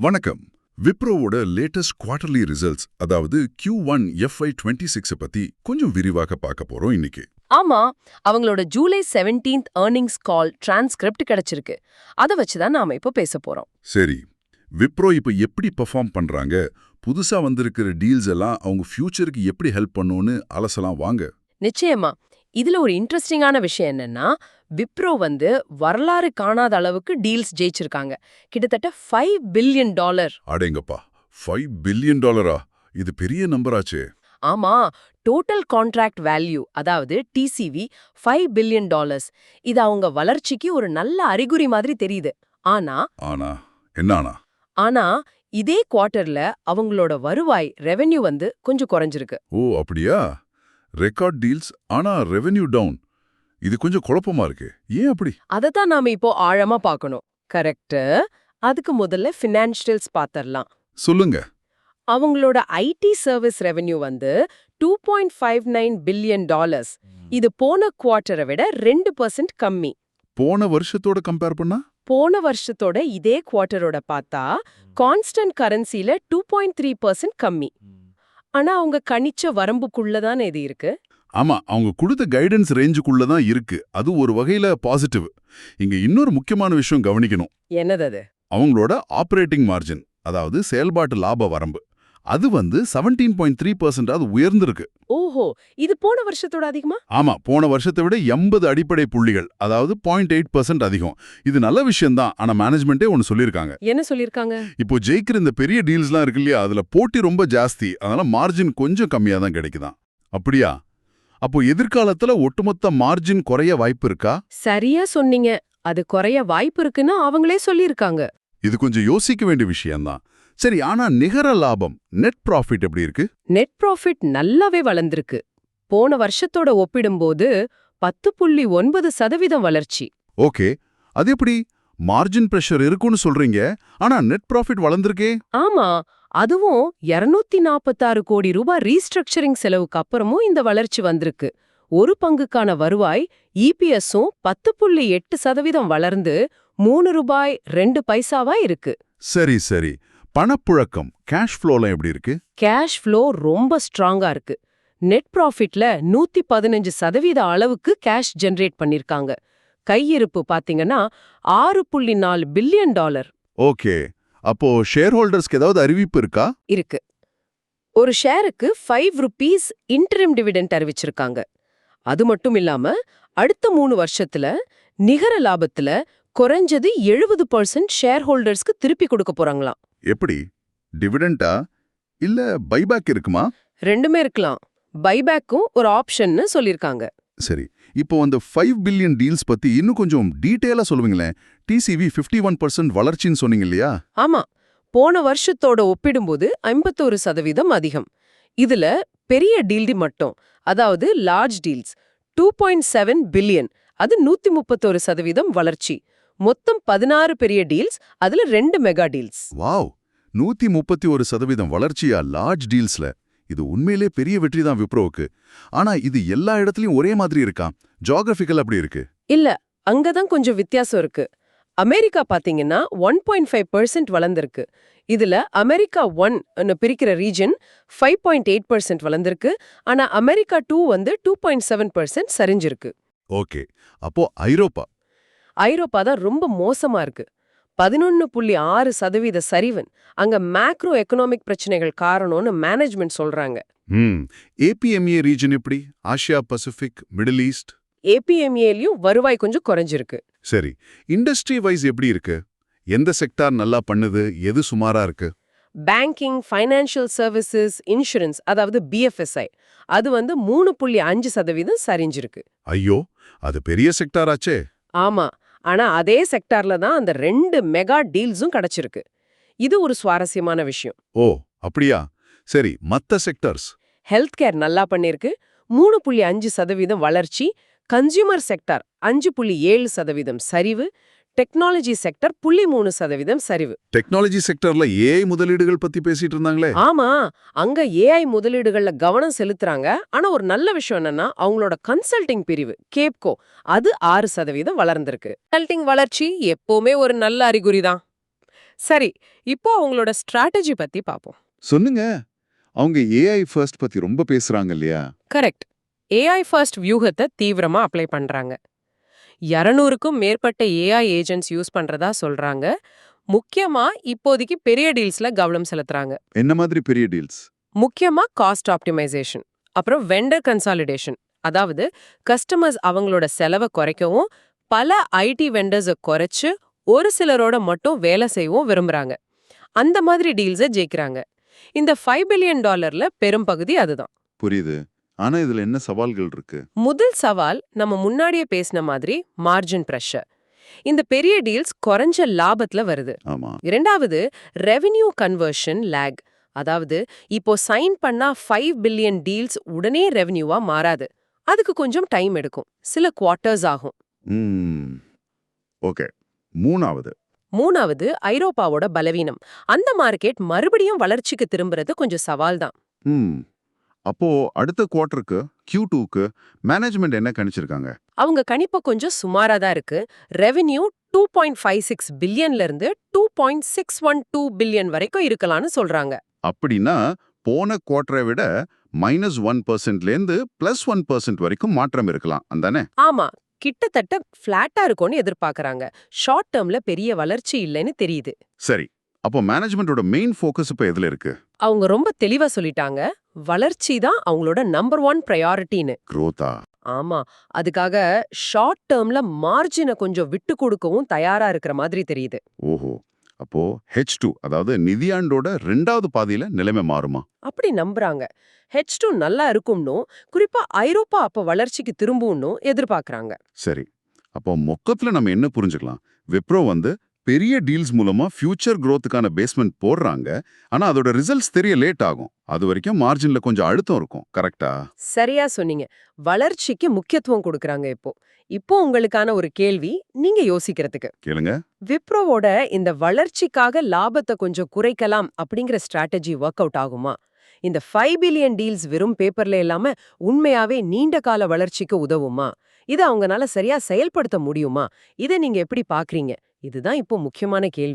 வணக்கம். விப்ரோவோட latest quarterly results, அதாவது Q1 FY26 பத்தி கொஞ்சம் விரிவாக பார்க்க போறோம் இன்னைக்கு. ஆமா, அவங்களோட ஜூலை 17th earnings கால் டிரான்ஸ்கிரிப்ட் கிடைச்சிருக்கு. அத வச்சு தான் நாம இப்போ பேச போறோம். சரி, விப்ரோ இப்ப எப்படி பெர்ஃபார்ம் பண்றாங்க, புதுசா வந்திருக்கிற டீல்ஸ் எல்லாம் அவங்க ஃபியூச்சருக்கு எப்படி ஹெல்ப் பண்ணுன்னு அலசலாம் வாங்க. நிச்சயமா. இதுல ஒரு இன்ட்ரெஸ்டிங்கான விஷயம் என்னன்னா, விப்ரோ வரலாறு காணாத அளவுக்கு டீல்ஸ் ஜெயிச்சிருக்காங்க. கிட்டத்தட்ட $5 பில்லியன். அடேங்கப்பா, $5 பில்லியன்? இது பெரிய நம்பராச்சே. ஆமா, டோட்டல் கான்ட்ராக்ட் வேல்யூ, அதாவது TCV $5 பில்லியன். இது அவங்க வளர்ச்சிக்கு ஒரு நல்ல அறிகுறி மாதிரி தெரியுது. ஆனா ஆனா இதே குவார்ட்டர்ல அவங்களோட வருவாய் ரெவென்யூ கொஞ்சம் குறைஞ்சிருக்கு. ஓ அப்படியா? ரெக்கார்ட் டீல்ஸ் ஆனா ரெவென்யூ டவுன். இது கொஞ்சம் குழப்பமா இருக்கு. ஏன் அப்படி? அதத்தான் நாம இப்போ ஆழமா பார்க்கணும். கரெக்ட். அதுக்கு முதல்ல ஃபினான்ஷியல்ஸ் பார்த்தரலாம். சொல்லுங்க. அவங்களோட ஐடி சர்வீஸ் ரெவென்யூ $2.59 பில்லியன். இது போன குவார்ட்டரை விட 2% கம்மி. போன வருஷத்தோட கம்பேர் பண்ணா? போன வருஷத்தோட இதே குவார்ட்டரோட பார்த்தா கான்ஸ்டன்ட் கரன்சில 2.3% கம்மி. ஆனா அவங்க கணிச்ச வரம்புக்குள்ளதான் இது இருக்கு. ஆமா, அவங்க கொடுத்த கைடன்ஸ் ரேஞ்சுக்குள்ள தான் இருக்கு. அது ஒரு வகையில பாசிட்டிவ். இங்க இன்னொரு முக்கியமான விஷயம் கவனிக்கணும். என்னது அது? அவங்களோட ஆபரேட்டிங் மார்ஜின், அதாவது செயல்பாட்டு லாப வரம்பு, அது 17.3% அது உயர்ந்திருக்கு. ஓஹோ, இது போன வருஷத்தோட அதிகமா? ஆமா, போன வருஷத்தை விட 80 அடிப்படை புள்ளிகள், அதாவது 0.8% அதிகம். இது நல்ல விஷயம் தான். ஆனா மேனேஜ்மெண்டே ஒன்னு சொல்லிருக்காங்க. என்ன சொல்லிருக்காங்க? இப்போ ஜெயிக்கிற இந்த பெரிய டீல்ஸ்லாம் இருக்கு இல்லையா, அதுல போட்டி ரொம்ப ஜாஸ்தி. அதனால மார்ஜின் கொஞ்சம் கம்மியா தான் கிடைக்குதான். அப்படியா? அப்போ எதிர்காலத்துல ஒட்டுமொத்த மார்ஜின் குறைய வாய்ப்பு இருக்கா? சரியா சொன்னீங்க. அது குறைய வாய்ப்பு இருக்குன்னு அவங்களே சொல்லிருக்காங்க. இது கொஞ்சம் யோசிக்க வேண்டிய விஷயம்தான். சரி, ஆனா நிகர லாபம், நெட் ப்ராஃபிட் எப்படி இருக்கு? நெட் ப்ராஃபிட் நல்லாவே வளர்ந்திருக்கு. போன வருஷத்தோட ஒப்பிடும்போது 10.9% வளர்ச்சி. ஓகே, அது எப்படி? மார்ஜின் பிரஷர் இருக்குன்னு சொல்றீங்க, ஆனா நெட் ப்ராஃபிட் வளர்ந்திருக்கே. ஆமா, அதுவும் 246 கோடி ரூபாய் ரீஸ்ட்ரக்சரிங் செலவுக்கு அப்புறமும் இந்த வளர்ச்சி வந்திருக்கு. ஒரு பங்குக்கான வருவாய் EPSம் 10.8% வளர்ந்து $3.02 இருக்கு. சரி சரி, பணப்புழக்கம், கேஷ் ஃப்ளோலாம் எப்படி இருக்கு? கேஷ் ஃப்ளோ ரொம்ப ஸ்ட்ராங்கா இருக்கு. நெட் ப்ராஃபிட்ல 115% அளவுக்கு கேஷ் ஜெனரேட் பண்ணிருக்காங்க. கையிருப்பு பாத்தீங்கன்னா $6.4 பில்லியன். ஓகே, அப்போ ஷேர் ஹோல்டர்ஸ்க்கு ஏதாவது அறிவிப்பு இருக்கா? இருக்கு. ஒரு ஷேருக்கு ₹5 இன்டரிம் டிவிடெண்ட் அறிவிச்சிருக்காங்க. அது மட்டும் இல்லாம அடுத்த 3 வருஷத்துல நிகர லாபத்துல குறைஞ்சது 70% ஷேர் ஹோல்டர்ஸ்க்கு திருப்பி கொடுக்க போறாங்களாம். எப்படி? டிவிடெண்டா இல்ல பைபேக் இருக்குமா? ரெண்டுமே இருக்கலாம். பைபேக்கும் ஒரு ஆப்ஷன்னு சொல்லிருக்காங்க. சரி, இப்போ அந்த 5 பில்லியன் டீல்ஸ் பத்தி இன்னும் கொஞ்சம் டீடைலா சொல்லுவீங்களேன். TCV 51% வளர்ச்சின்னு சொன்னீங்க இல்லையா? ஆமா, போன வருஷத்தோட ஒப்பிடும்போது 51% அதிகம். இதுல பெரிய டீல் மட்டும், அதாவது லார்ஜ் டீல்ஸ் 2.7 பில்லியன், அது 131% வளர்ச்சி. மொத்தம் 16 பெரிய டீல்ஸ், அதுல 2 மெகா டீல்ஸ். வாவ், 131% வளர்ச்சியா லார்ஜ் டீல்ஸ்ல? இது உண்மையிலே பெரிய வெற்றி தான் விப்ரோவுக்கு. ஆனா இது எல்லா இடத்துலயும் ஒரே மாதிரி இருக்கா? ஜியோகிராபிக்கல் அப்படி இருக்கு? இல்ல, அங்கதான் கொஞ்சம் வித்தியாசம் இருக்கு. அமெரிக்கா பாத்தீங்கன்னா 1.5% வளர்ந்திருக்கு. இதுல அமெரிக்கா 1 பிரிக்கிற ரீஜன் 5.8% வளர்ந்திருக்கு. ஆனா அமெரிக்கா 2 2.7% சரிஞ்சிருக்கு. ஓகே, அப்போ ஐரோப்பா தான் ரொம்ப மோசமா இருக்கு. 11.6% சரிவன். அங்க மேக்ரோ எக்கனாமிக் பிரச்சனைகள் காரணம்னு மேனேஜ்மெண்ட் சொல்றாங்க. APMA ரீஜன் எப்படி? Asia pacific, middle east? APMAலயும் வருவாய் கொஞ்சம் குறைஞ்சிருக்கு. சரி, இண்டஸ்ட்ரி வைஸ் எப்படி இருக்கு? எந்த செக்டார் நல்லா பண்ணுது, எது சுமாரா இருக்கு? பேங்கிங், ஃபைனான்சியல் சர்வீசஸ், இன்சூரன்ஸ், அதாவது BFSI, அது 3.5% சரிஞ்சிருக்கு. ஐயோ, அது பெரிய செக்டார் ஆச்சே. ஆமா, ஆனா அதே செக்டார்ல தான் அந்த 2 மெகா டீல்ஸும் கிடைச்சிருக்கு. இது ஒரு சுவாரஸ்யமான விஷயம். ஓ அப்படியா? சரி, மத்த செக்டர்ஸ்? ஹெல்த் கேர் நல்லா பண்ணிருக்கு, 3.5% வளர்ச்சி. கன்சியூமர் செக்டார் 5.7% சரிவு. டெக்னாலஜி செக்டர் 0.3% சரிவு. டெக்னாலஜி செக்டர்ல AI முதலீடுகள் பத்தி பேசிட்டு இருந்தாங்களே. ஆமா, அங்க AI முதலீடுகள்ல கவனம் செலுத்துறாங்க. ஆனா ஒரு நல்ல விஷயம் என்னன்னா, அவங்களோட கன்சல்டிங் பிரிவு கேப்கோ அது 6% வளர்ந்திருக்கு. கன்சல்டிங் வளர்ச்சி எப்பவுமே ஒரு நல்ல அறிகுறி தான். சரி, இப்போ அவங்களோட ஸ்ட்ராட்டஜி பத்தி பாப்போம். சொல்லுங்க. அவங்க ஏஐ ஃபர்ஸ்ட் பத்தி ரொம்ப பேசுறாங்க இல்லையா? கரெக்ட். ஏஐ ஃபர்ஸ்ட் வியூகத்தை தீவிரமா அப்ளை பண்றாங்க. 200க்கும் மேற்பட்ட ஏஐ ஏஜென்ட்ஸ் யூஸ் பண்றதா சொல்றாங்க. முக்கியமா இப்போதைக்கு பெரிய டீல்ஸ்ல கவனம் செலுத்துறாங்க. என்ன மாதிரி பெரிய டீல்ஸ்? முக்கியமா காஸ்ட் ஆப்டிமைசேஷன், அப்புறம் வெண்டர் கன்சாலிடேஷன். அதாவது கஸ்டமர்ஸ் அவங்களோட செலவை குறைக்கவும் பல ஐடி வெண்டர்ஸை குறைச்சு ஒரு சிலரோட மட்டும் வேலை செய்யவும் விரும்புறாங்க. அந்த மாதிரி டீல்ஸை ஜெயிக்கிறாங்க. இந்த $5 பில்லியன் பெரும் பகுதி அதுதான். புரியுது. ஆனா இதுல என்ன சவால்கள் இருக்கு? முதல் சவால் நம்ம முன்னாடியே பேசின மாதிரி மார்ஜின் பிரஷர். இந்த பெரிய டீல்ஸ் குறைஞ்ச லாபத்துல வருது. ஆமா. இரண்டாவது ரெவென்யூ கன்வர்ஷன் லேக். அதாவது இப்போ சைன் பண்ணா 5 பில்லியன் டீல்ஸ் உடனே ரெவென்யூவா மாறாது. அதுக்கு கொஞ்சம் டைம் எடுக்கும், சில குவார்ட்டர்ஸ் ஆகும். ஓகே. மூணாவது ஐரோப்பாவோட பலவீனம். அந்த மார்க்கெட் மறுபடியும் வளர்ச்சிக்கு திரும்புறது கொஞ்சம் சவால் தான். ம் அப்போ அடுத்த குவார்ட்டருக்கு Q2க்கு மேனேஜ்மெண்ட் என்ன கணிச்சிருக்காங்க? அவங்க கணிப்பு கொஞ்சம் சுமாரா தான் இருக்கு. ரெவென்யூ 2.56 பில்லியன்ல இருந்து 2.612 பில்லியன் வரைக்கும் இருக்கலாம்னு சொல்றாங்க. அப்படின்னா போன குவார்ட்டரை விட -1%லேருந்து +1% வரைக்கும் மாற்றம் இருக்கலாம் அந்தானே? ஆமா, கிட்டத்தட்ட ஃபிளாட்டா இருக்கும்னு எதிர்பார்க்கறாங்க. ஷார்ட் டேர்ம்ல பெரிய வளர்ச்சி இல்லைன்னு தெரியுது. சரி. அப்போ மேனேஜ்மெண்டோட மெயின் ஃபோக்கஸ் இப்போ எதுல இருக்கு? அவங்க ரொம்ப தெளிவா சொல்லிட்டாங்க, வளர்ச்சி தான் அவங்களோட நம்பர் 1 பிரையாரிட்டின்னு. க்ரோத்தா? ஆமா, அதுக்காக ஷார்ட் டேர்ம்ல மார்ஜினை கொஞ்சம் விட்டு கொடுக்கவும் தயாரா இருக்கிற மாதிரி தெரியுது. ஓஹோ. அப்போ H2 அதாவது நிதியாண்டோட 2வது பாதியில நிலைமை மாறுமா? அப்படி நம்புறாங்க. H2 நல்லா இருக்கும்னும், குறிப்பா ஐரோப்பா அப்ப வளர்ச்சிக்கு திரும்பும்னும் எதிர்பார்க்கறாங்க. சரி. அப்போ மொத்தத்துல நம்ம என்ன புரிஞ்சுக்கலாம்? விப்ரோ பெரிய டீல்ஸ் மூலமா ஃபியூச்சர் growthக்கான பேஸ்மெண்ட் போடுறாங்க. ஆனா அதோட ரிசல்ட்ஸ் தெரிய லேட் ஆகும். அது வரைக்கும் மார்ஜின்ல கொஞ்சம் அழுத்தம் இருக்கும். கரெக்ட்டா? சரியா சொன்னீங்க. வளர்ச்சிக்கு முக்கியத்துவம் கொடுக்கறாங்க இப்போ. இப்போ உங்களுக்கான ஒரு கேள்வி, நீங்க யோசிக்கிறதுக்கு. கேளுங்க. விப்ரோவோட இந்த வளர்ச்சிக்காக லாபத்தை கொஞ்சம் குறைக்கலாம் அப்படிங்கிற ஸ்ட்ராட்டஜி ஒர்க் அவுட் ஆகுமா? இந்த 5 பில்லியன் டீல்ஸ் வெறும் பேப்பர்ல இல்லாம உண்மையாவே நீண்ட கால வளர்ச்சிக்கு உதவுமா? இதை அவங்கனால சரியா செயல்படுத்த முடியுமா? இதை நீங்க எப்படி பாக்குறீங்க? இதுதான் இப்போ முக்கியமான கேள்வி.